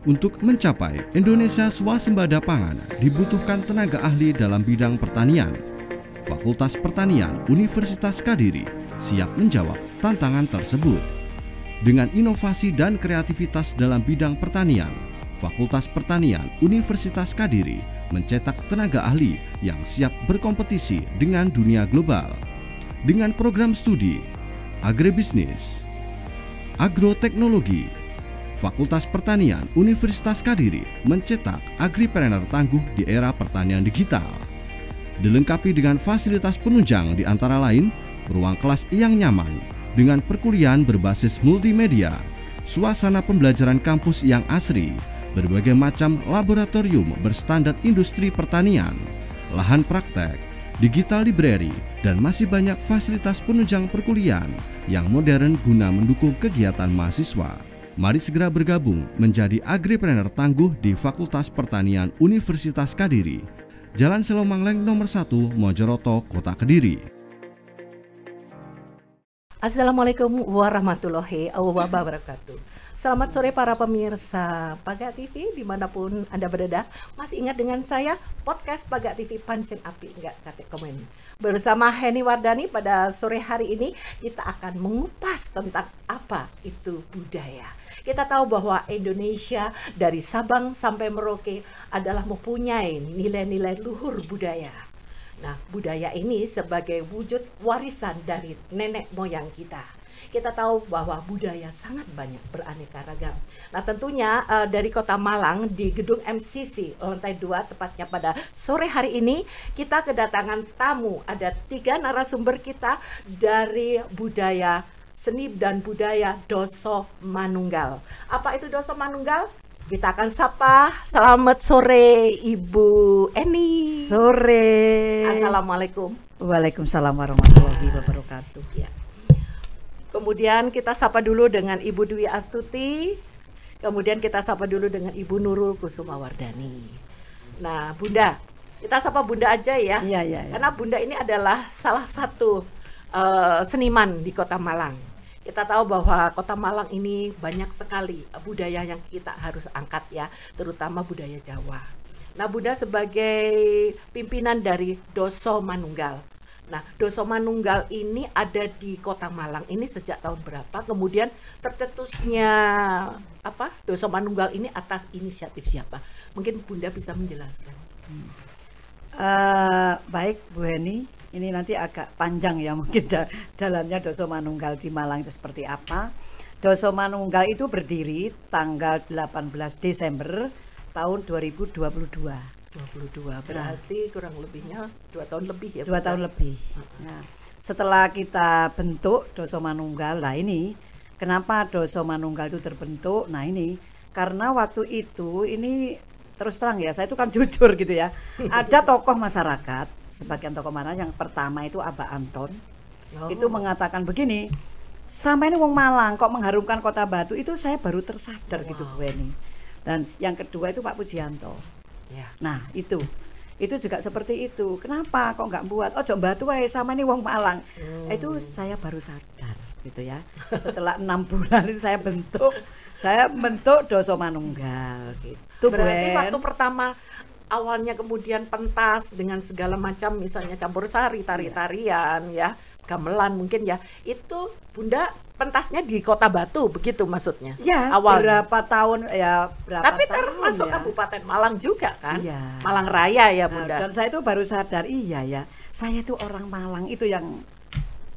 Untuk mencapai Indonesia swasembada pangan, dibutuhkan tenaga ahli dalam bidang pertanian. Fakultas Pertanian Universitas Kadiri siap menjawab tantangan tersebut. Dengan inovasi dan kreativitas dalam bidang pertanian, Fakultas Pertanian Universitas Kadiri mencetak tenaga ahli yang siap berkompetisi dengan dunia global. Dengan program studi agribisnis, agroteknologi, Fakultas Pertanian Universitas Kadiri mencetak agripreneur tangguh di era pertanian digital. Dilengkapi dengan fasilitas penunjang di antara lain ruang kelas yang nyaman dengan perkuliahan berbasis multimedia, suasana pembelajaran kampus yang asri, berbagai macam laboratorium berstandar industri pertanian, lahan praktek, digital library, dan masih banyak fasilitas penunjang perkuliahan yang modern guna mendukung kegiatan mahasiswa. Mari segera bergabung menjadi agripreneur tangguh di Fakultas Pertanian Universitas Kadiri, Jalan Selomangleng nomor 1, Mojoroto, Kota Kediri. Assalamualaikum warahmatullahi wabarakatuh. Selamat sore para pemirsa Paga TV dimanapun Anda berada. Masih ingat dengan saya, podcast Paga TV Pancen Api Enggak Kate Komen. Bersama Heni Wardani pada sore hari ini kita akan mengupas tentang apa itu budaya. Kita tahu bahwa Indonesia dari Sabang sampai Merauke adalah mempunyai nilai-nilai luhur budaya. Nah, budaya ini sebagai wujud warisan dari nenek moyang kita. Kita tahu bahwa budaya sangat banyak beraneka ragam. Nah, tentunya dari Kota Malang di gedung MCC lantai 2 tepatnya pada sore hari ini kita kedatangan tamu. Ada 3 narasumber kita dari budaya seni dan budaya Doso Manunggal. Apa itu Doso Manunggal? Kita akan sapa. Selamat sore Ibu Eni. Sore. Assalamualaikum. Waalaikumsalam warahmatullahi wabarakatuh. Ya. Kemudian kita sapa dulu dengan Ibu Dwi Astuti. Kemudian kita sapa dulu dengan Ibu Nurul Kusuma Wardani. Nah, Bunda, kita sapa Bunda aja ya. Iya. Karena Bunda ini adalah salah satu seniman di Kota Malang. Kita tahu bahwa Kota Malang ini banyak sekali budaya yang kita harus angkat ya, terutama budaya Jawa. Nah, Bunda sebagai pimpinan dari Doso Manunggal. Nah, Doso Manunggal ini ada di Kota Malang ini sejak tahun berapa? Kemudian tercetusnya apa? Doso Manunggal ini atas inisiatif siapa? Mungkin Bunda bisa menjelaskan. Baik Bu Heni, ini nanti agak panjang ya mungkin jalannya Doso Manunggal di Malang itu seperti apa. Doso Manunggal itu berdiri tanggal 18 Desember tahun 2022. 22 berarti kurang lebihnya 2 tahun lebih ya. 2 tahun lebih. Nah, setelah kita bentuk Doso Manunggal, lah ini kenapa Doso Manunggal itu terbentuk? Nah ini karena waktu itu ini terus terang ya, saya itu kan jujur gitu ya. Ada tokoh masyarakat, sebagian tokoh masyarakat yang pertama itu Abah Anton, itu mengatakan begini, sama ini wong Malang kok mengharumkan Kota Batu, itu saya baru tersadar gitu Bu Eni. Dan yang kedua itu Pak Pujianto. Ya. Nah itu juga seperti itu. Kenapa kok nggak buat ojo batu wae sama nih wong Malang? Itu saya baru sadar gitu ya. Setelah 6 bulan itu saya bentuk Doso Manunggal gitu. Berarti waktu pertama awalnya kemudian pentas dengan segala macam misalnya campur sari, tari-tarian ya, gamelan mungkin ya. Itu Bunda pentasnya di Kota Batu begitu maksudnya? Ya, awalnya. Berapa tahun ya, Tapi termasuk ya. Kabupaten Malang juga kan? Iya. Malang Raya ya Bunda. Dan saya itu baru sadar, iya ya, saya itu orang Malang itu yang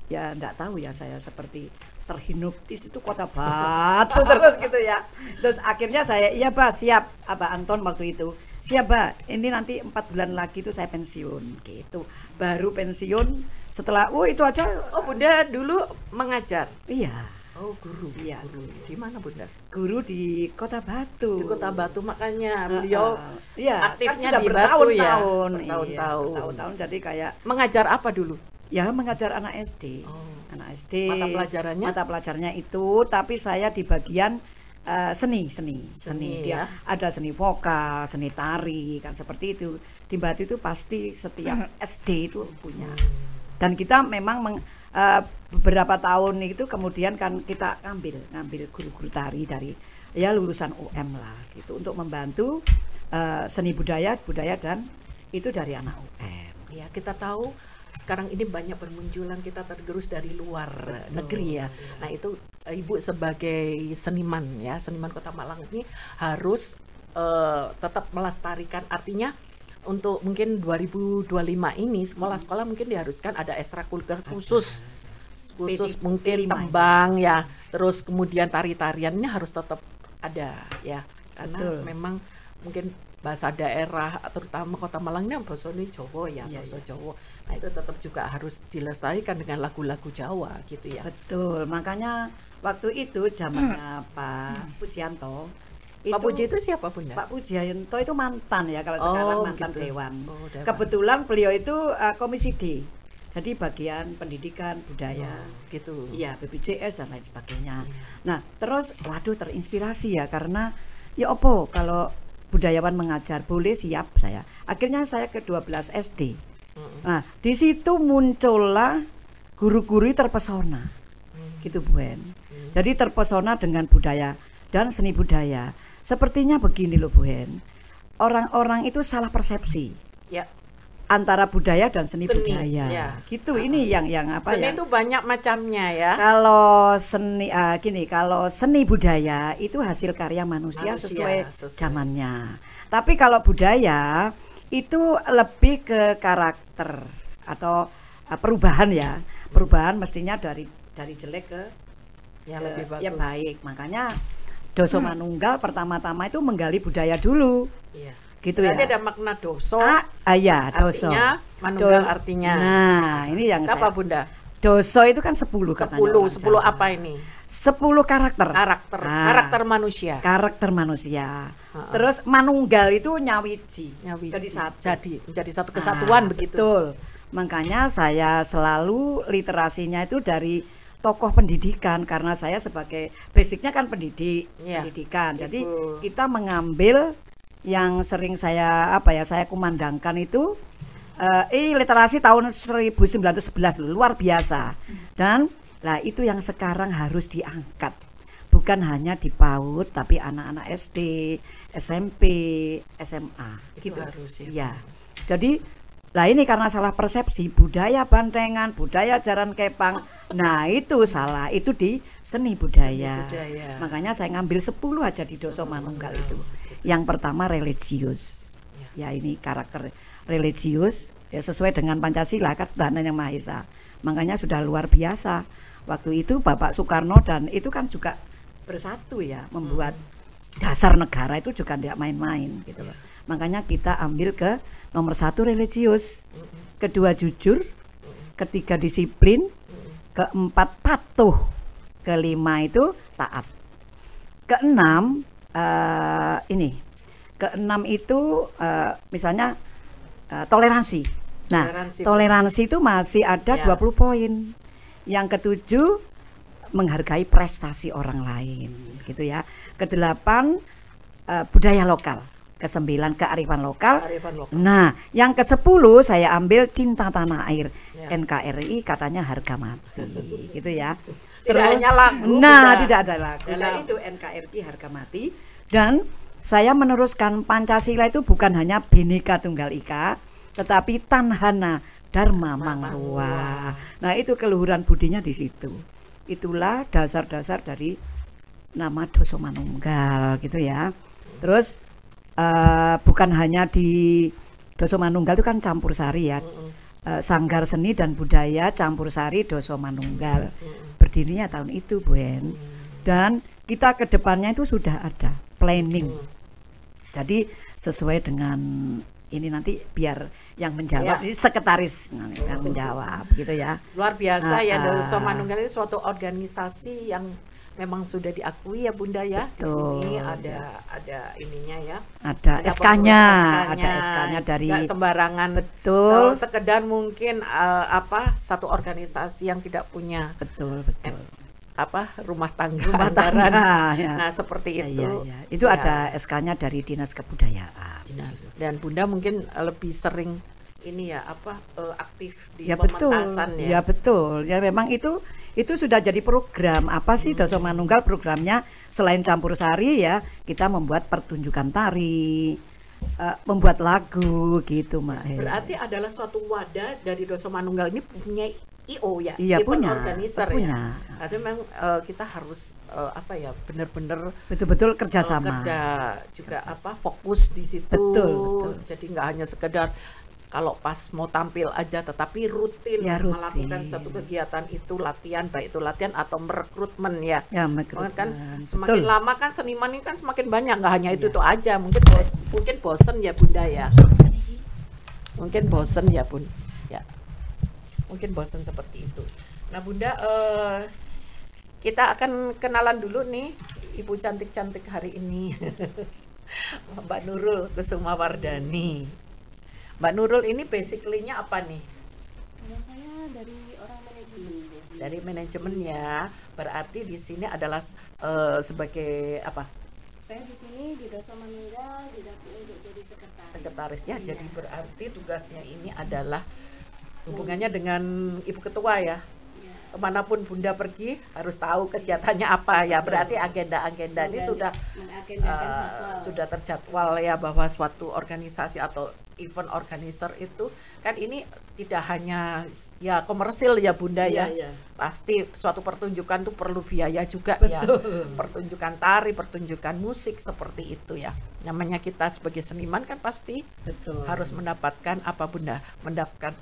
ya enggak tahu ya, saya seperti terhipnotis itu Kota Batu terus gitu ya. Terus akhirnya saya, iya Pak, siap. Abah Anton waktu itu, siap Pak, ini nanti 4 bulan lagi itu saya pensiun gitu. Baru pensiun setelah, itu aja. Oh Bunda dulu mengajar? Iya. Oh guru? Iya. Guru. Di mana Bunda? Guru di Kota Batu. Di Kota Batu, makanya beliau iya, aktifnya kan sudah di Batu ya? Bertahun-tahun, jadi kayak. Mengajar apa dulu? Ya mengajar anak SD. Anak SD. Mata pelajarannya itu, tapi saya di bagian seni dia ya. Ada seni vokal, seni tari kan seperti itu. Di Batu itu pasti setiap SD itu punya. Dan kita memang beberapa tahun itu kemudian kan kita ngambil guru-guru tari dari ya lulusan UM lah gitu untuk membantu seni budaya dan itu dari anak UM. Ya, kita tahu sekarang ini banyak bermunculan kita tergerus dari luar negeri ya. Nah, itu Ibu sebagai seniman ya, seniman Kota Malang ini harus tetap melestarikan, artinya untuk mungkin 2025 ini sekolah-sekolah mungkin diharuskan ada ekstrakurikuler khusus mungkin tembang ya, terus kemudian tari-tarian ini harus tetap ada ya, karena memang mungkin bahasa daerah terutama Kota Malang ini bahasa Jawa ya, bahasa Jawa. Nah, itu tetap juga harus dilestarikan dengan lagu-lagu Jawa gitu ya. Betul, makanya waktu itu zamannya Pak Pujianto. Pak Puji itu siapa, Bunda? Pak Pujianto itu mantan ya, kalau sekarang mantan gitu. Dewan. Dewan. Kebetulan beliau itu Komisi D. Jadi bagian pendidikan budaya gitu. Iya, BPJS dan lain sebagainya. Nah, terus waduh terinspirasi ya, karena ya opo kalau budayawan mengajar boleh, siap saya. Akhirnya saya ke 12 SD. Nah, di situ muncullah guru-guru terpesona. Gitu, Bu En. Jadi terpesona dengan budaya dan seni budaya. Sepertinya begini loh, Bu En. Orang-orang itu salah persepsi. Ya. Antara budaya dan seni budaya, ya. Gitu. Ini yang apa seni ya? Seni itu banyak macamnya ya. Kalau seni kalau seni budaya itu hasil karya manusia sesuai zamannya. Tapi kalau budaya itu lebih ke karakter atau perubahan ya. Perubahan mestinya dari jelek ke yang lebih bagus. Ya baik. Makanya Doso Manunggal pertama-tama itu menggali budaya dulu. Iya. Gitu. Berarti ada makna doso. Iya, doso. Artinya manunggal artinya. Nah, ini yang apa Bunda? Doso itu kan 10 katanya. 10 apa ini? 10 karakter. Karakter manusia. Karakter manusia. Terus manunggal itu nyawiji. Jadi satu. Menjadi satu kesatuan begitu. Betul. Makanya saya selalu literasinya itu dari tokoh pendidikan, karena saya sebagai basicnya kan pendidikan. Jadi kita mengambil yang sering saya kumandangkan itu ini literasi tahun 1911 luar biasa. Dan itu yang sekarang harus diangkat, bukan hanya di PAUD tapi anak-anak SD, SMP, SMA itu gitu harus ya. Jadi ini karena salah persepsi budaya bantengan, budaya jaran kepang. Nah, itu salah, itu di seni budaya. Makanya saya ngambil 10 aja di Doso Manunggal itu. Yang pertama religius. Ya, ini karakter religius ya, sesuai dengan Pancasila kan Tuhan Yang Maha Esa. Makanya sudah luar biasa. Waktu itu Bapak Soekarno dan itu kan juga bersatu ya, membuat dasar negara itu juga tidak main-main gitu loh. Makanya kita ambil ke nomor 1 religius, kedua jujur, ketiga disiplin, keempat patuh, kelima itu taat, keenam keenam itu misalnya toleransi. Nah, toleransi itu masih ada 20 poin. Yang ketujuh menghargai prestasi orang lain, gitu ya. Kedelapan budaya lokal. Ke-9 kearifan lokal. Nah, yang ke-10 saya ambil cinta tanah air. NKRI katanya harga mati, gitu ya. Tidak hanya lagu. Nah, tidak ada lagu. Nah, itu NKRI harga mati. Dan saya meneruskan Pancasila itu bukan hanya Bhinneka Tunggal Ika, tetapi Tanhana Dharma Mangrua. Nah, itu keluhuran budinya di situ. Itulah dasar-dasar dari nama Doso Manunggal, gitu ya. Terus bukan hanya di Doso Manunggal itu kan campur sari ya. Sanggar Seni dan Budaya Campur Sari Doso Manunggal. Berdirinya tahun itu, Bu En. Dan kita ke depannya itu sudah ada planning. Jadi sesuai dengan ini nanti biar yang menjawab ini sekretaris yang menjawab gitu ya. Luar biasa ya, Doso Manunggal ini suatu organisasi yang memang sudah diakui ya Bunda ya. Betul. Di sini ada ininya ya. Ada SK-nya dari nggak sembarangan. Betul. Sekedar mungkin satu organisasi yang tidak punya rumah tangga. Ya. Nah, seperti itu. Ya. Itu ada SK-nya dari Dinas Kebudayaan. Dan Bunda mungkin lebih sering ini ya aktif di ya pementasan betul. Ya betul. Ya memang itu itu sudah jadi program. Apa sih Doso Manunggal programnya? Selain campur sari ya, kita membuat pertunjukan tari, membuat lagu gitu, Mbak. Berarti adalah suatu wadah dari Doso Manunggal ini punya IO ya, Iya, event punya, organizer punya. ya. Artinya memang kita harus benar-benar Betul-betul kerjasama. kerja juga fokus di situ. Betul. Jadi nggak hanya sekedar kalau pas mau tampil aja, tetapi rutin, Ya, rutin. melakukan satu kegiatan itu latihan, baik itu latihan atau merekrutmen ya. Ya, Kan Betul. semakin lama kan seniman ini kan semakin banyak, nggak hanya itu aja. Mungkin bosen ya Bunda ya. Mungkin bosen ya Bun. Ya. Mungkin bosen seperti itu. Nah Bunda, kita akan kenalan dulu nih ibu cantik-cantik hari ini. Mbak Nurul Kusuma Wardani. Mbak Nurul ini basically-nya apa nih? Kalau saya dari orang manajemen. Dari manajemen ya. Berarti di sini adalah sebagai apa? Saya di sini di Doso Manunggal didapuk untuk jadi sekretaris. Sekretarisnya. Iya. Jadi berarti tugasnya ini adalah hubungannya dengan ibu ketua ya. Iya. Kemanapun Bunda pergi harus tahu kegiatannya apa ya. Berarti agenda-agenda ini sudah mengagendakan jadwal. sudah terjadwal ya, bahwa suatu organisasi atau event organizer itu kan ini tidak hanya ya komersil ya Bunda ya. Iya. Pasti suatu pertunjukan itu perlu biaya juga ya. Pertunjukan tari, pertunjukan musik seperti itu ya. Namanya kita sebagai seniman kan pasti Betul. harus mendapatkan apa Bunda? Mendapatkan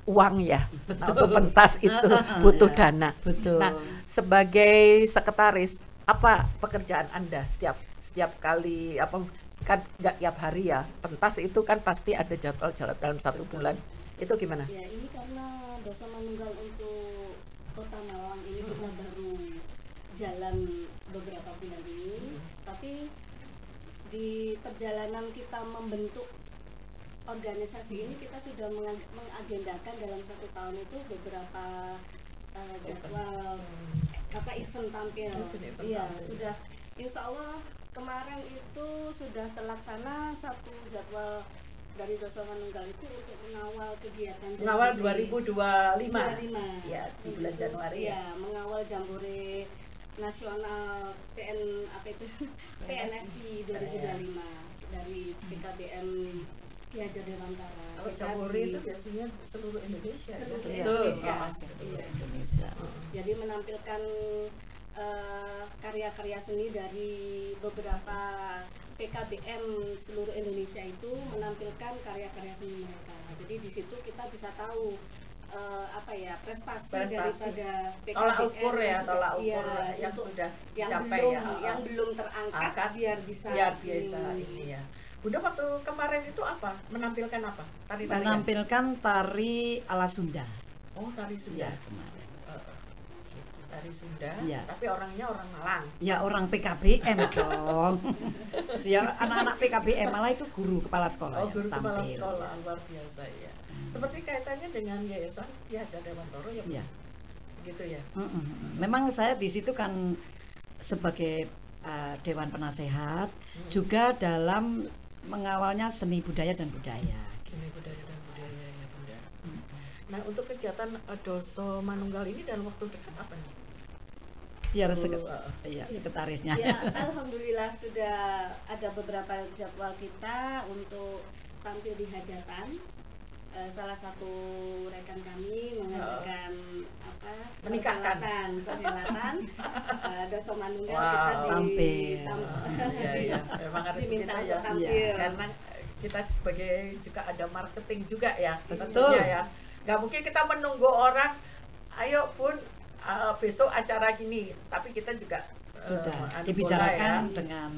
uang ya. Nah, untuk pentas itu butuh dana. Betul. Nah, sebagai sekretaris apa pekerjaan Anda setiap kali kan nggak tiap hari ya, pentas itu kan pasti ada jadwal dalam satu bulan, itu gimana? Ya ini karena Doso Manunggal untuk Kota Malang ini kita baru jalan beberapa bulan ini, tapi di perjalanan kita membentuk organisasi ini kita sudah mengagendakan dalam 1 tahun itu beberapa jadwal event tampil. Iya, sudah insya Allah kemarin itu sudah terlaksana satu jadwal dari Doso Manunggal itu untuk mengawal kegiatan Mengawal Jambore 2025 ya, di bulan Untuk, Januari ya. mengawal Jambore Nasional PNFI 2025 dari PKBM Ki Hajar Dewantara. Kalau Kita Jambore di- itu biasanya seluruh Indonesia. Seluruh ya? Indonesia. Seluruh Iya. Indonesia. Jadi menampilkan karya-karya seni dari beberapa PKBM seluruh Indonesia itu menampilkan karya-karya seni mereka. Jadi di situ kita bisa tahu prestasi daripada PKBM Tolak ukur ya, tolak ukur iya, yang untuk sudah yang dicapai belum, ya. yang belum terangkat biar bisa ini ya. Bunda waktu kemarin itu apa? Menampilkan apa? Tari-tarian? Menampilkan tari ala Sunda. Oh, tari Sunda. Ya, kemarin. Tari Sunda, Ya. tapi orangnya orang Malang. Ya orang PKBM dong. Anak-anak PKBM malah itu guru kepala sekolah. Oh, yang guru kepala tampil. sekolah, luar biasa ya. Seperti kaitannya dengan Yayasan Ki Hajar Dewantara ya, Bu? Ya. Gitu ya. Memang saya di situ kan sebagai Dewan Penasehat juga dalam mengawalnya seni budaya dan budaya. Seni budaya dan budaya ya, Bunda. Nah, untuk kegiatan Doso Manunggal ini dalam waktu dekat apa nih? Biar sekretarisnya. Ya, alhamdulillah sudah ada beberapa jadwal kita untuk tampil di hajatan. Salah satu rekan kami mengadakan perhelatan Doso Manunggal kita tampil. Iya, memang harus diminta begitu untuk ya. tampil. Karena kita sebagai juga ada marketing juga ya, Betul. tentunya ya. Nggak mungkin kita menunggu orang, ayo Bun, besok acara gini, tapi kita juga Sudah anu dibicarakan bola ya. dengan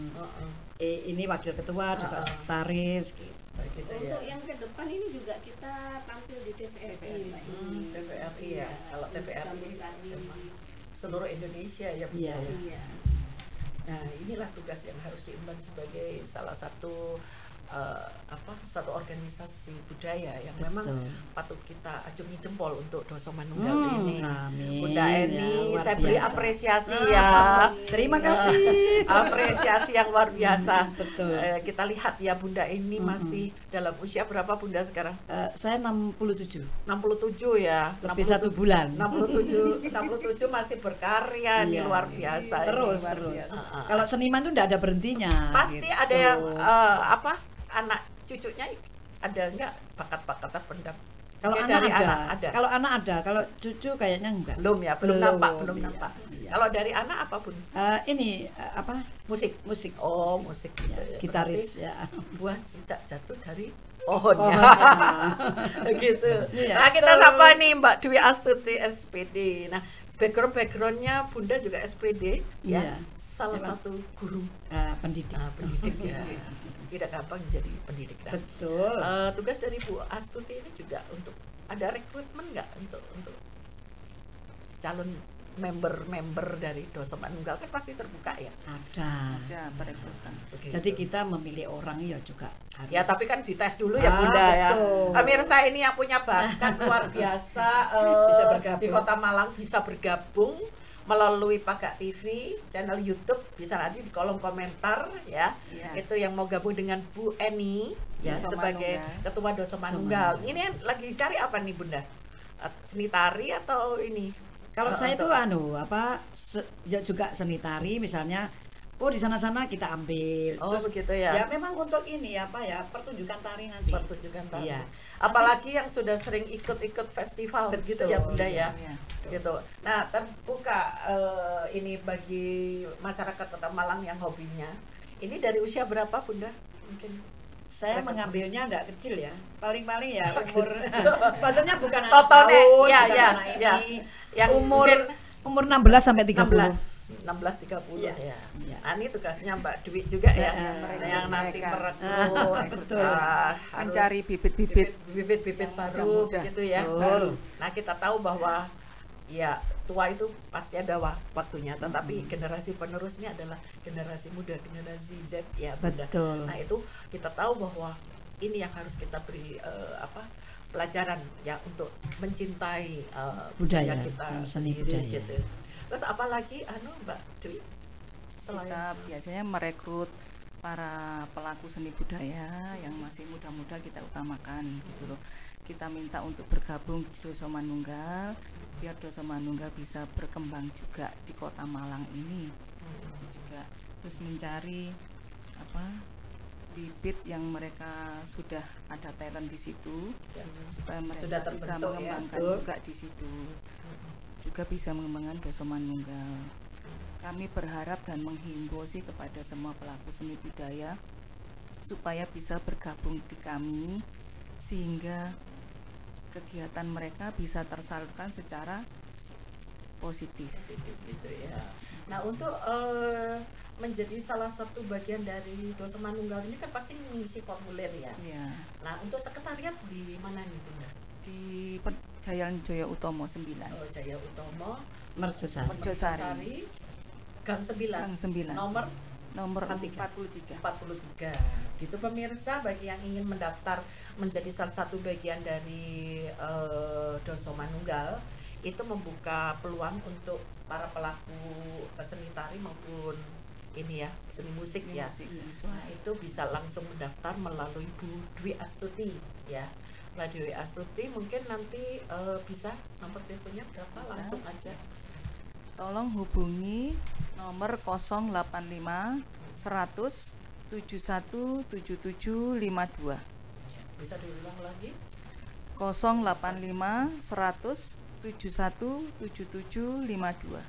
ini wakil ketua juga sekretaris gitu. Gitu ya. Untuk yang ke depan ini juga kita tampil di TVRI, Mbak. TVRI ya. Kalau TVRI Sari. seluruh Indonesia ya, Bu. Iya. Iya. Nah, inilah tugas yang harus diemban sebagai salah satu satu organisasi budaya yang memang Betul. patut kita acungi jempol untuk Doso Manunggal ini. Amin. Bunda Eni, Ya, luar saya beri biasa. apresiasi ya. Terima kasih. Apresiasi yang luar biasa. Betul. Kita lihat ya Bunda Eni masih dalam usia berapa Bunda sekarang? Saya 67, 67 ya. lebih 1 bulan. 67 masih berkarya nih, Iya. luar biasa. ini, Terus luar terus. biasa. Kalau seniman tuh enggak ada berhentinya. Pasti gitu. ada yang anak cucunya ada enggak bakat-bakat terpendam? Kalau Mungkin anak dari ada. ada. Kalau anak ada, kalau cucu kayaknya enggak. Belum ya, belum Belum, iya. nampak. Kalau dari anak apapun Ini apa? musik. Musik. Oh, musik gitu Ya, ya. gitaris ya. Berarti buah tidak jatuh dari pohonnya. Pohonnya. Gitu. Iya, Nah, kita betul. sapa nih Mbak Dwi Astuti SPD. Nah, backgroundnya Bunda juga SPD ya. Iya. Salah satu guru Pendidik. pendidik ya. Tidak gampang jadi pendidik. Nah, Betul. tugas dari Bu Astuti ini juga untuk ada rekrutmen nggak untuk calon member dari Doso Manunggal, kan pasti terbuka ya. Ada. perekrutan. Begitu. Jadi kita memilih orang ya juga harus. Ya tapi kan dites dulu ya Bunda ya. Betul. Pemirsa ini yang punya bakat luar biasa Bisa bergabung. di Kota Malang bisa bergabung melalui Pagak TV, channel YouTube, bisa nanti di kolom komentar ya. Ya. Itu yang mau gabung dengan Bu Eni ya Doso sebagai Manunggal. Ketua Doso Manunggal. Ini lagi cari apa nih Bunda? Seni tari atau ini? Kalau saya itu untuk- ya juga seni tari misalnya. Oh di sana-sana kita ambil. Oh, begitu ya. Ya memang untuk ini pertunjukan tari nanti. Pertunjukan tari. Iya. Apalagi yang sudah sering ikut-ikut festival Betul, gitu ya Bunda ya. iya, Gitu. Nah, terbuka ini bagi masyarakat Kota Malang yang hobinya. Ini dari usia berapa Bunda? Mungkin Saya mengambilnya enggak kecil ya. Paling-paling ya umur. Maksudnya bukan anak Totone, tahun, ya, bukan ya, anak ya. ini. Yang umur mungkin 16 sampai 30. 16-30 Iya. ya. Iya. Nah, ini tugasnya Mbak Dwi juga ya, yang nanti mereka. merekrut, Betul. harus Mencari bibit-bibit bibit-bibit baru muda. begitu ya. Betul. Nah, kita tahu bahwa ya tua itu pasti ada waktunya, tetapi generasi penerusnya adalah generasi muda, generasi Z ya Bunda. Betul. Nah, itu kita tahu bahwa ini yang harus kita beri pelajaran ya untuk mencintai budaya Budaya, kita seni sendiri, budaya. gitu. Terus apalagi Mbak Dwi selain kita biasanya merekrut para pelaku seni budaya yang masih muda-muda, kita utamakan gitu loh. Kita minta untuk bergabung di Doso Manunggal biar Doso Manunggal bisa berkembang juga di Kota Malang ini. Itu juga terus mencari bibit yang mereka sudah ada talent di situ Ya. supaya mereka Sudah bisa terbentuk ya. mengembangkan Betul. juga di situ, juga bisa mengembangkan Doso Manunggal. Kami berharap dan menghimbau sih kepada semua pelaku seni budaya supaya bisa bergabung di kami sehingga kegiatan mereka bisa tersalurkan secara positif. gitu ya. Nah, untuk menjadi salah satu bagian dari Doso Manunggal ini kan pasti mengisi formulir ya. Ya, Nah, untuk sekretariat di mana nih Bunda? di Jalan Jaya Utomo 9. Jaya Utomo, Merjosari. Merjosari, Gang 9. Gang 9. Nomor Nomor 43. 43. 43. Gitu pemirsa, bagi yang ingin mendaftar menjadi salah satu bagian dari Doso Manunggal, itu membuka peluang untuk para pelaku seni tari maupun ini ya, seni musik Seni ya. musik, seni suara. Nah, itu bisa langsung mendaftar melalui Bu Dwi Astuti ya. Mbak Dwi Astuti mungkin nanti bisa nomor teleponnya berapa? Bisa. Langsung aja. Tolong hubungi nomor 085 100 71 77 52. Bisa diulang lagi. 085 100 71 77 52.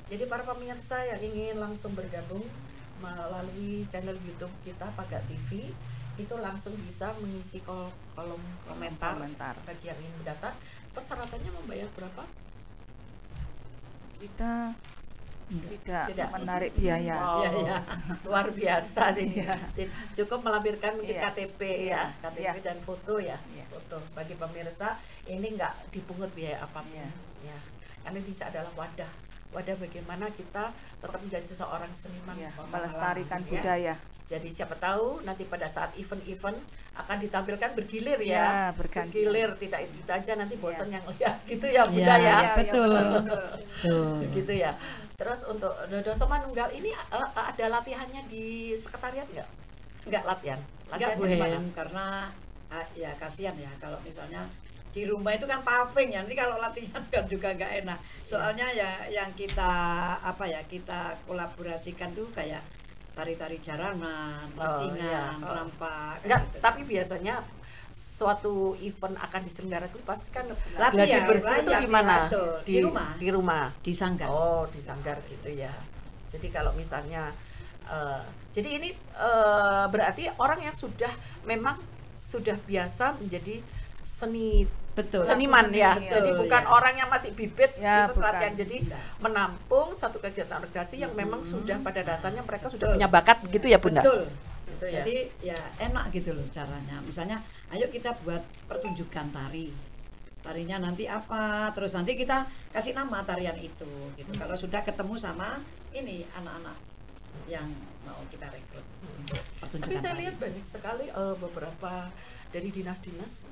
Jadi para pemirsa yang ingin langsung bergabung melalui channel YouTube kita Pagak TV, itu langsung bisa mengisi kolom komentar bagi yang ingin mendaftar. Persyaratannya membayar berapa? Kita tidak Tidak. menarik biaya. Oh, Iya, iya. luar biasa nih. Cukup melampirkan mungkin Iya. KTP ya, KTP Iya. dan foto ya. Iya. Foto bagi pemirsa ini nggak dipungut biaya apapun. Iya. Ya. Karena di sini adalah wadah bagaimana kita tetap menjadi seorang seniman Ya, Kota melestarikan Malang, ya. budaya. Jadi siapa tahu nanti pada saat event-event akan ditampilkan bergilir Ya, ya. berganti. Bergilir, tidak itu aja nanti bosan yang lihat gitu ya Bunda ya. Ya, betul. Betul. Gitu ya. Terus untuk Doso Manunggal ini ada latihannya di sekretariat nggak? Enggak. Latihan. Enggak, Bu Latihannya di mana? Hen, karena ya kasihan ya kalau misalnya di rumah itu kan paving ya, nanti kalau latihan kan juga nggak enak. Soalnya ya yang kita kita kolaborasikan tuh kayak tari-tari jaranan, pancingan, iya. rampak. Enggak, gitu. tapi biasanya suatu event akan diselenggarakan itu pasti kan Latihan, gladi bersih itu layak, di mana? ya, betul. Di rumah. Di rumah. Di sanggar. Oh, di sanggar gitu ya. Jadi kalau misalnya jadi ini berarti orang yang memang sudah biasa menjadi Betul. seniman ya. Betul, Jadi bukan ya. orang yang masih bibit Ya, itu bukan. latihan. Jadi menampung satu kegiatan rekreasi yang memang sudah pada dasarnya mereka sudah Betul. punya bakat begitu ya Bunda. Betul. Gitu ya. Jadi ya enak gitu loh caranya. Misalnya, ayo kita buat pertunjukan tari. Tarinya nanti apa? Terus nanti kita kasih nama tarian itu gitu. Kalau sudah ketemu sama ini anak-anak yang mau kita rekrut untuk pertunjukan Tapi saya tari. lihat banyak sekali beberapa dari dinas-dinas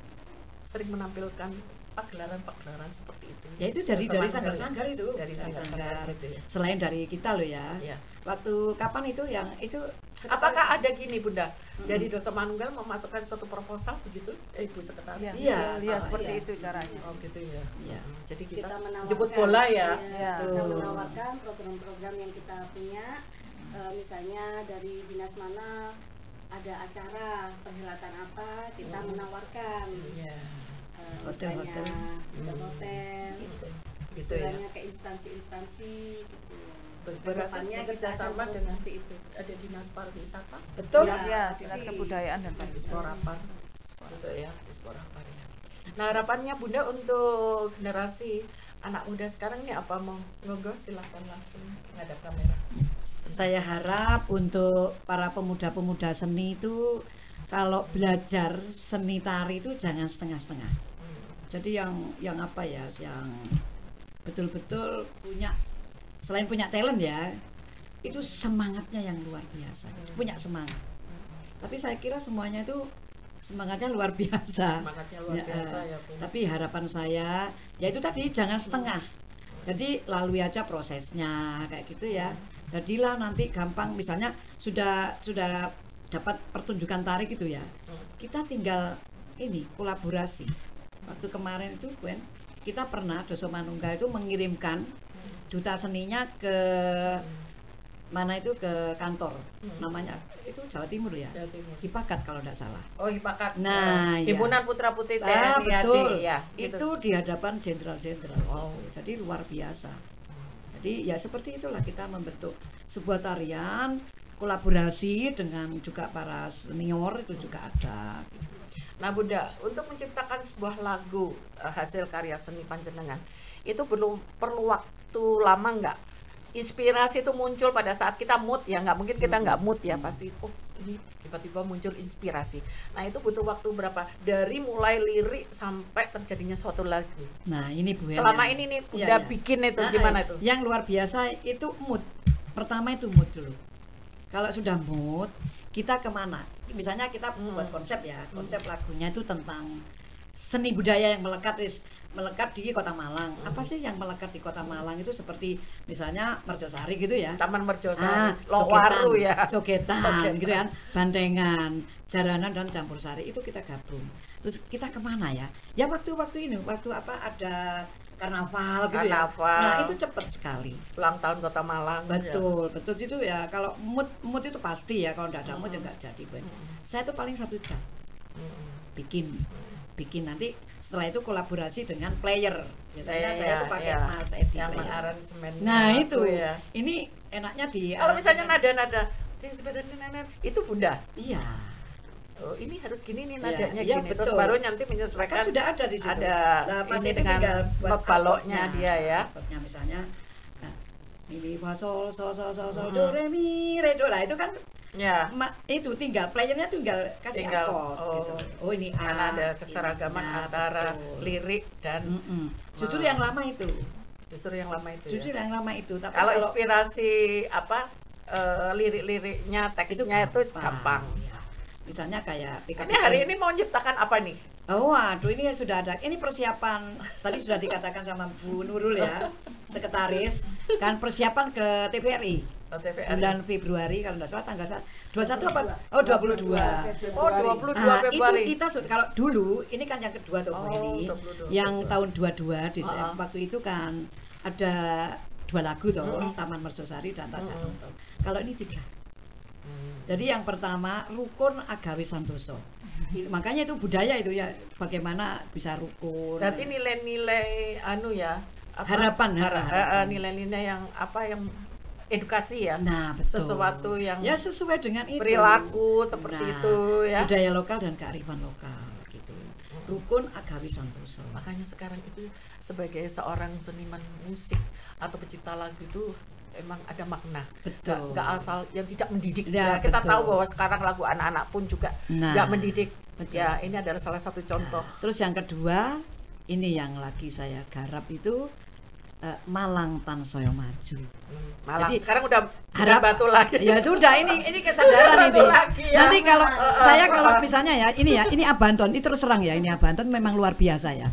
sering menampilkan pagelaran-pagelaran seperti itu. Ya itu dari Bersama sanggar-sanggar itu. Dari sanggar-sanggar itu ya. Selain dari kita loh ya. Iya. Waktu kapan itu yang itu Apakah ada gini Bunda, dari Doso Manunggal memasukkan suatu proposal begitu, Ibu Sekretaris? Iya. Iya, seperti iya. itu caranya. Oh gitu ya. Iya. Jadi kita, Kita menawarkan jemput bola ya. Iya. kita Betul. menawarkan program-program yang kita punya. Misalnya dari dinas mana ada acara perhelatan apa, kita menawarkan. Iya. Hotel-hotel. Misalnya hotel, Gitu. Gitu ya. istilahnya ke instansi-instansi gitu. Berarti Kedepannya bekerja kita akan sama terus dengan seperti itu. ada dinas pariwisata, betul. Ya. Ya, pasti. Dinas Kebudayaan dan Disporapar, gitu ya, Disporapar ya. Nah harapannya Bunda untuk generasi anak muda sekarang ini apa, mau ngobrol silahkan langsung menghadap kamera. Saya harap untuk para pemuda-pemuda seni itu kalau belajar seni tari itu jangan setengah-setengah. Jadi yang apa ya, yang betul-betul punya, selain punya talent ya, itu semangatnya yang luar biasa, punya semangat. Tapi saya kira semuanya itu semangatnya luar biasa. Semangatnya luar biasa ya Bu. Tapi harapan saya ya itu tadi jangan setengah. Jadi lalui aja prosesnya kayak gitu ya. Jadilah nanti gampang, misalnya sudah dapat pertunjukan tari gitu ya. Kita tinggal ini kolaborasi. Waktu kemarin itu Gwen, kita pernah Doso Manunggal itu mengirimkan duta seninya ke mana itu, ke kantor. Namanya itu Jawa Timur ya. Jawa Timur. Hipakat kalau tidak salah. Oh Hipakat. Nah, iya. Himpunan Putra Putri Ah, TNI betul. ya. Itu di hadapan jenderal-jenderal. Wow. Jadi luar biasa. Jadi ya seperti itulah kita membentuk sebuah tarian, kolaborasi dengan juga para senior itu juga ada. Gitu. Nah Bunda, untuk menciptakan sebuah lagu hasil karya seni Panjenengan itu perlu waktu lama nggak? Inspirasi itu muncul pada saat kita mood ya, nggak mungkin kita nggak mood ya, pasti ini tiba-tiba muncul inspirasi. Nah itu butuh waktu berapa? Dari mulai lirik sampai terjadinya suatu lagu. Nah ini Bu Hen, Selama yang- ini nih Iya, udah iya. bikin itu Nah, gimana itu? Yang luar biasa itu mood. Pertama itu mood dulu. Kalau sudah mood, kita kemana? Misalnya kita buat konsep ya, konsep lagunya itu tentang seni budaya yang melekat di Kota Malang. Apa sih yang melekat di Kota Malang itu, seperti misalnya Merjosari gitu ya. Taman Merjosari, Jogetan, Lowaru ya. jogetan, gitu kan, bandengan, jaranan dan campur sari itu kita gabung. Terus kita kemana ya? Ya waktu-waktu ini, waktu apa ada karnaval gitu ya. Karnaval. Nah itu cepat sekali. Ulang tahun Kota Malang. Betul, betul itu ya. Kalau mood itu pasti ya. Kalau tidak ada mood ya nggak jadi. Saya tuh paling 1 jam bikin nanti setelah itu kolaborasi dengan player. Biasanya saya tuh pakai Mas Edi yang player. mengaransemen. Nah itu ya. ini enaknya di Kalau misalnya aransemen. nada-nada itu Bunda. Iya. Oh, ini harus gini nih Iya, nadanya iya, gini. Terus betul. baru nanti menyesuaikan. Kan sudah ada di situ. Ada Nah, pas ini itu dengan tinggal buat baloknya akordnya. dia ya. Akordnya misalnya mi fa sol do re mi re do, lah itu kan Ya. itu tinggal playernya tinggal kasih Tinggal, akord oh. gitu. Oh ini A. Karena ada ini keseragaman A, antara betul. lirik dan Justru yang lama itu. justru yang lama itu. Justru Ya. yang lama itu. Tapi Kalau inspirasi apa lirik-liriknya, teksnya itu gampang. Ya. Misalnya kayak Ini hari ini mau menciptakan apa nih? Oh, waduh, ini sudah ada. Ini persiapan. Tadi sudah dikatakan sama Bu Nurul ya, sekretaris, kan persiapan ke TVRI. Bulan Februari kalau tidak salah tanggal 21 apa? Oh, 22. Oh, 22 Nah, Februari. itu kita kalau dulu ini kan yang kedua tuh Bu ini. 22. Yang tahun 22 di waktu itu kan ada 2 lagu tuh, Taman Mersosari dan Tak Jantung tuh. Kalau ini 3. Jadi yang pertama Rukun Agawe Santoso. Makanya itu budaya itu ya, bagaimana bisa rukun. Berarti nilai-nilai Harapan. nilai-nilai yang edukasi ya. Nah, betul. Sesuatu yang ya sesuai dengan itu. Perilaku seperti itu ya. Budaya lokal dan kearifan lokal gitu. Rukun Agawe Santoso. Makanya sekarang itu sebagai seorang seniman musik atau pencipta lagu itu emang ada makna. Betul. Nggak asal yang tidak mendidik. Ya, Kita betul. tahu bahwa sekarang lagu anak-anak pun juga nggak mendidik. Betul. Ya, ini adalah salah satu contoh. Terus yang kedua, ini yang lagi saya garap itu Malang Tansaya Maju. Malang Jadi, sekarang udah harap batu lagi. Ya sudah, ini kesadaran ini. Lagi ya. Nanti kalau saya kalau misalnya ya ini Abanton, ini terus terang ya, ini Abanton memang luar biasa ya.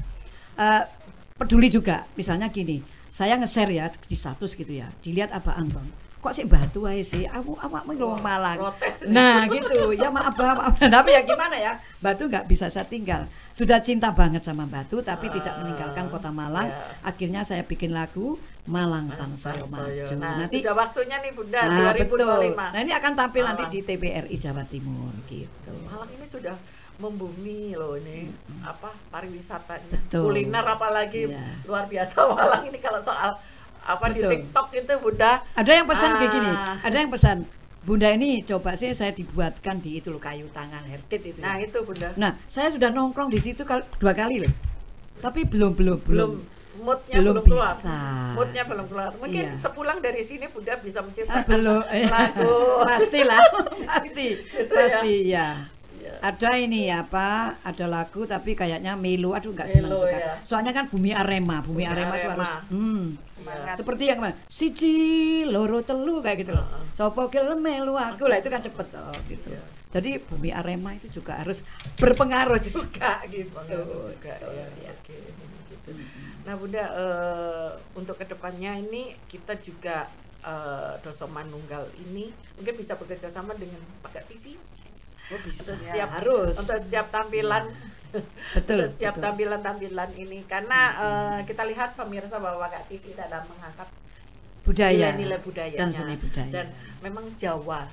Peduli juga, misalnya gini, saya nge-share ya di status gitu ya, dilihat Abah Anton, kok sih batu aja sih, awakmu lo Malang. Protes. Nah gitu, ya maaf tapi ya gimana ya, Batu nggak bisa saya tinggal. Sudah cinta banget sama Batu, tapi tidak meninggalkan kota Malang. Akhirnya saya bikin lagu Malang Tansaya Maju. Nah, Nanti sudah waktunya nih Bunda, nah, 2025. betul. Nah ini akan tampil nanti Malang. di TVRI Jawa Timur gitu. Malang ini sudah membumi loh ini pariwisatanya, Betul. kuliner apalagi Iya. luar biasa Malang ini kalau soal di Betul. TikTok itu Bunda. Ada yang pesan kayak gini, Ah. ada yang pesan, Bunda ini coba sih saya dibuatkan di itu loh, kayu tangan heritage itu. Nah itu Bunda. Nah, saya sudah nongkrong di situ 2 kali loh. Tapi belum Moodnya belum belum keluar. bisa. Moodnya belum keluar. Mungkin Iya. sepulang dari sini Bunda bisa menciptakan belum lagu. pastilah pasti ya. Iya. Ada ini ada lagu tapi kayaknya melu, aduh nggak senang Melu, suka. ya. Soalnya kan Bumi Arema itu Arema. harus Semangat. seperti yang mana siji loro telu kayak gitu loh. Sopo gelem melu aku lah, itu kan cepet gitu. Jadi Bumi Arema itu juga harus berpengaruh juga gitu. Pengaruh juga ya. Oke, gitu. Nah Bunda, untuk kedepannya ini kita juga Doso Manunggal ini mungkin bisa bekerja sama dengan Paga TV. Bisa, Untuk setiap tampilan, betul. untuk setiap betul. tampilan ini, karena kita lihat pemirsa bahwa Paga TV dalam mengangkat Budaya nilai budaya dan seni budaya. dan memang Jawa,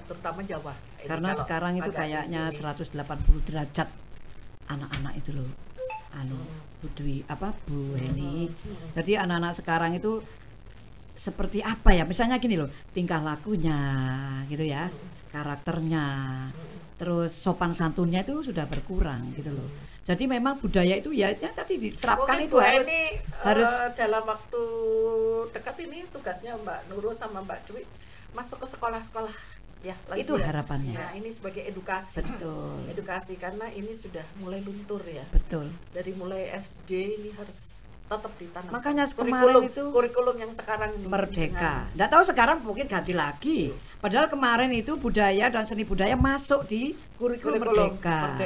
terutama Jawa. Ini Karena kalau sekarang itu Paga kayaknya TV ini. 180 derajat anak-anak itu loh. Bu Dwi, Bu Heni. Jadi anak-anak sekarang itu seperti apa ya? Misalnya gini loh, tingkah lakunya gitu ya, karakternya, terus sopan santunnya itu sudah berkurang gitu loh. Jadi memang budaya itu ya tadi diterapkan Mungkin itu Bu harus Eni, harus dalam waktu dekat ini tugasnya Mbak Nurul sama Mbak Cui masuk ke sekolah-sekolah ya lagi itu ya. harapannya. Nah, ini sebagai edukasi. Betul. Edukasi karena ini sudah mulai luntur ya. Betul. Dari mulai SD ini harus tetap ditanam. Makanya kemarin itu kurikulum yang sekarang ini Merdeka. Nggak tahu sekarang mungkin ganti lagi. Padahal kemarin itu budaya dan seni budaya masuk di kurikulum Merdeka.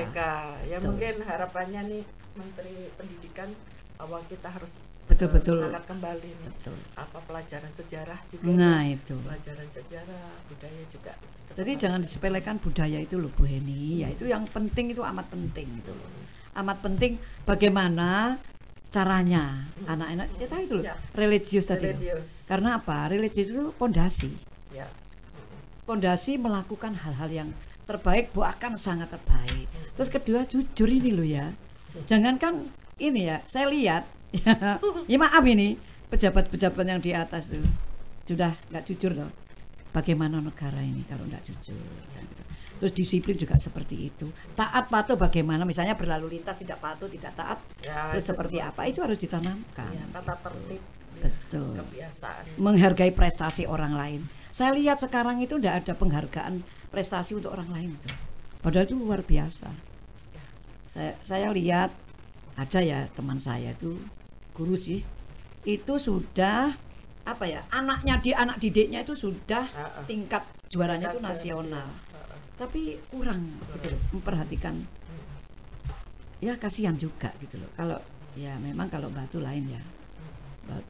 Ya Betul. mungkin harapannya nih Menteri Pendidikan bahwa kita harus Betul. mengangkat kembali nih Betul. apa pelajaran sejarah juga. Nah itu. Pelajaran sejarah budaya juga. Jadi jangan disepelekan budaya itu loh Bu Heni. Ya itu yang penting, itu amat penting gitu loh. Amat penting bagaimana caranya anak-anak ya tadi itu loh, Ya. religius tadi loh. Religius. Karena apa? Religius itu pondasi. Ya. Pondasi melakukan hal-hal yang terbaik, bu akan sangat terbaik. Terus kedua jujur ini loh ya. Jangankan ini ya, saya lihat ya maaf ini pejabat-pejabat yang di atas tuh sudah nggak jujur loh. Bagaimana negara ini kalau nggak jujur? Kan gitu. Terus disiplin juga seperti itu. Taat patuh bagaimana? Misalnya berlalu lintas tidak patuh, tidak taat. Ya, Terus itu seperti apa? Itu harus ditanamkan. Ya, tata tertib. Betul. Kebiasaan. Menghargai prestasi orang lain. Saya lihat sekarang itu tidak ada penghargaan prestasi untuk orang lain itu. Padahal itu luar biasa. Saya lihat ada ya teman saya itu guru sih, itu sudah apa ya, anak didiknya itu sudah tingkat juaranya itu nasional. Tapi kurang gitu loh, memperhatikan. Ya kasihan juga gitu loh. Kalau ya memang kalau Batu lain ya.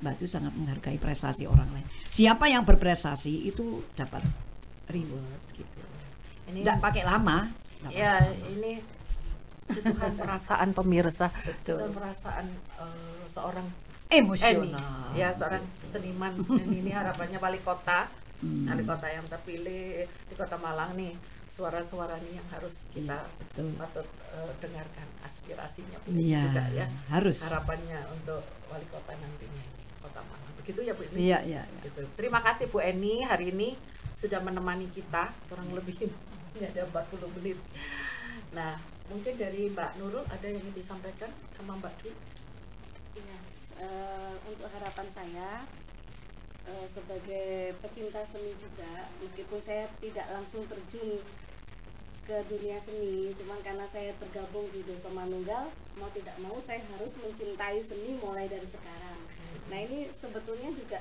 Batu sangat menghargai prestasi orang lain. Siapa yang berprestasi itu dapat reward gitu. Tidak pakai lama. Ya, ini sentuhan perasaan pemirsa, Betul. sentuhan perasaan seorang Emosional. ya seorang seniman. Dan ini harapannya wali kota yang terpilih di Kota Malang nih, suara-suara nih yang harus kita patut dengarkan aspirasinya juga ya. Harus. Harapannya untuk wali kota nantinya ini Kota Malang. Begitu ya Bu Eni? Iya. Gitu. Terima kasih Bu Eni hari ini sudah menemani kita kurang lebih ini ada 40 menit. Nah, mungkin dari Mbak Nurul ada yang ingin disampaikan sama Mbak Dwi? Iya, untuk harapan saya sebagai pecinta seni juga, meskipun saya tidak langsung terjun ke dunia seni, cuman karena saya tergabung di Doso Manunggal, mau tidak mau saya harus mencintai seni mulai dari sekarang. Nah, ini sebetulnya juga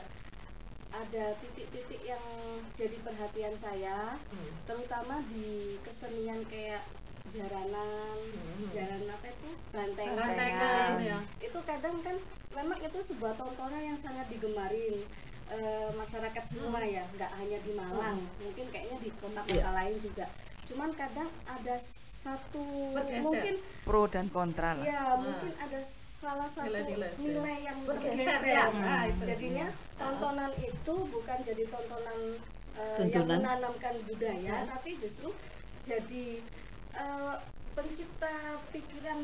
ada titik-titik yang jadi perhatian saya, terutama di kesenian kayak jaranan apa itu, bantengan ya. Itu kadang kan memang itu sebuah tontonan yang sangat digemarin masyarakat semua ya, nggak hanya di Malang, mungkin kayaknya di kota-kota lain juga. Cuman kadang ada satu mungkin pro dan kontra lah. ya mungkin ada salah satu nilai yang bergeser ya. Jadinya tontonan itu bukan jadi tontonan yang menanamkan budaya, tapi justru jadi pencipta pikiran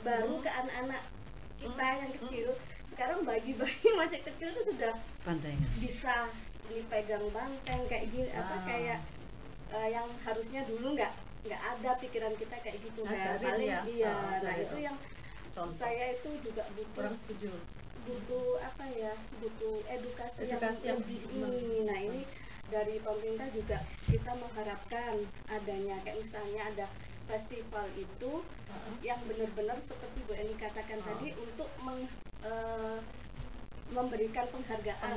baru ke anak-anak kita yang kecil. Sekarang bayi-bayi masih kecil itu sudah bisa dipegang banteng kayak gini, kayak yang harusnya dulu nggak ada pikiran kita kayak gitu kan. Paling nah itu yang saya itu juga butuh butuh edukasi yang lebih ini. Nah, ini dari pemerintah juga kita mengharapkan adanya kayak misalnya ada festival itu yang benar-benar seperti Bu Eni katakan tadi untuk memberikan penghargaan.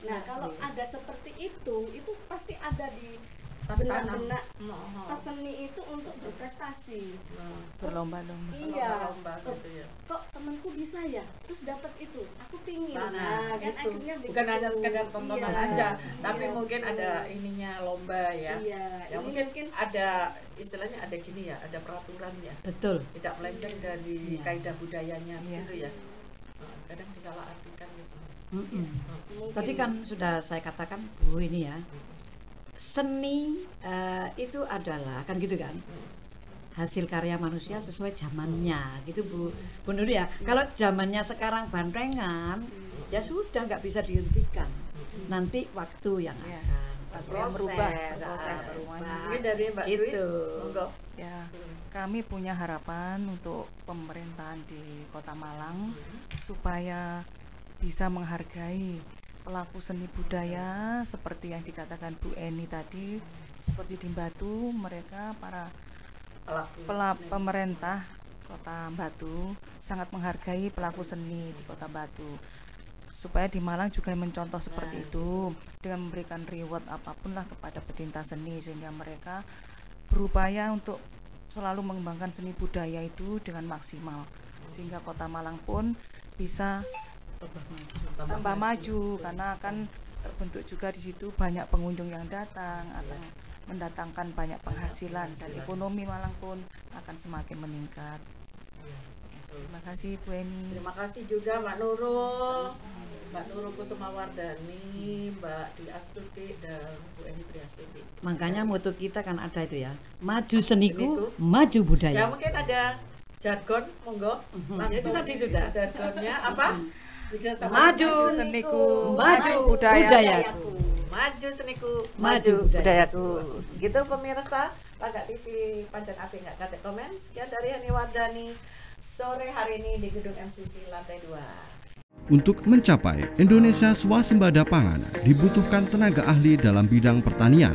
Nah, kalau ada seperti itu pasti ada di benak-benak peseni itu untuk berprestasi, berlomba-lomba. Iya, kok temanku bisa ya, terus dapat itu, aku pingin. Nah, kan gitu. akhirnya Bukan hanya sekedar tontonan aja, tapi mungkin ada ininya lomba ya. Ya mungkin ada istilahnya ada gini ya, ada peraturannya. Betul. Tidak melenceng dari kaidah budayanya gitu ya. Kadang disalahartikan gitu. Tadi kan sudah saya katakan Bu ini ya. Seni itu adalah kan gitu kan, hasil karya manusia sesuai zamannya gitu Bu Nur ya. Kalau zamannya sekarang bantengan ya sudah nggak bisa dihentikan, nanti waktu yang akan proses semuanya. Mungkin dari Mbak Dwi itu ya, kami punya harapan untuk pemerintahan di Kota Malang supaya bisa menghargai pelaku seni budaya seperti yang dikatakan Bu Eni tadi, seperti di Batu mereka para pemerintah Kota Batu sangat menghargai pelaku seni di Kota Batu, supaya di Malang juga mencontoh seperti itu dengan memberikan reward apapun lah kepada pecinta seni, sehingga mereka berupaya untuk selalu mengembangkan seni budaya itu dengan maksimal, sehingga Kota Malang pun bisa tambah maju karena akan terbentuk juga di situ banyak pengunjung yang datang atau mendatangkan banyak penghasilan dan ekonomi Malang pun akan semakin meningkat. Terima kasih Bu Eni. Terima kasih juga Mbak Nurul, Mbak Nurul Kusumawardani, Mbak Dwi Astuti dan Bu Eni Priastuti. Makanya moto kita kan ada itu ya, maju seniku, maju budaya. Ya mungkin ada jargon, monggo. Itu tadi sudah. Jargonnya apa? Maju seniku, maju budayaku. Maju seniku, maju budayaku. Gitu pemirsa Pagat TV Pancen Api nggak kata komen. Sekian dari Eni Wardani sore hari ini di gedung MCC lantai 2. Untuk mencapai Indonesia swasembada pangan dibutuhkan tenaga ahli dalam bidang pertanian.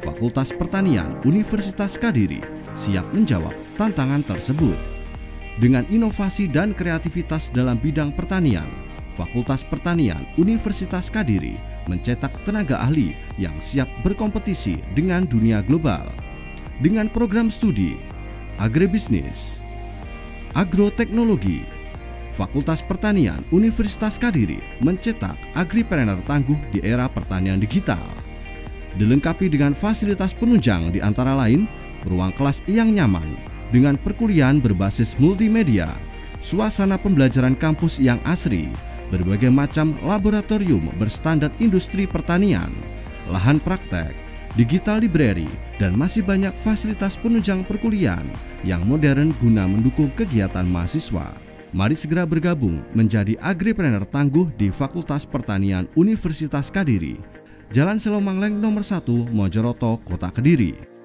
Fakultas Pertanian Universitas Kadiri siap menjawab tantangan tersebut. Dengan inovasi dan kreativitas dalam bidang pertanian, Fakultas Pertanian Universitas Kadiri mencetak tenaga ahli yang siap berkompetisi dengan dunia global. Dengan program studi agribisnis, agroteknologi, Fakultas Pertanian Universitas Kadiri mencetak agripreneur tangguh di era pertanian digital. Dilengkapi dengan fasilitas penunjang di antara lain ruang kelas yang nyaman dengan perkuliahan berbasis multimedia, suasana pembelajaran kampus yang asri, berbagai macam laboratorium berstandar industri pertanian, lahan praktek, digital library, dan masih banyak fasilitas penunjang perkuliahan yang modern guna mendukung kegiatan mahasiswa. Mari segera bergabung menjadi agripreneur tangguh di Fakultas Pertanian Universitas Kadiri, Jalan Selomangleng nomor 1, Mojoroto, Kota Kediri.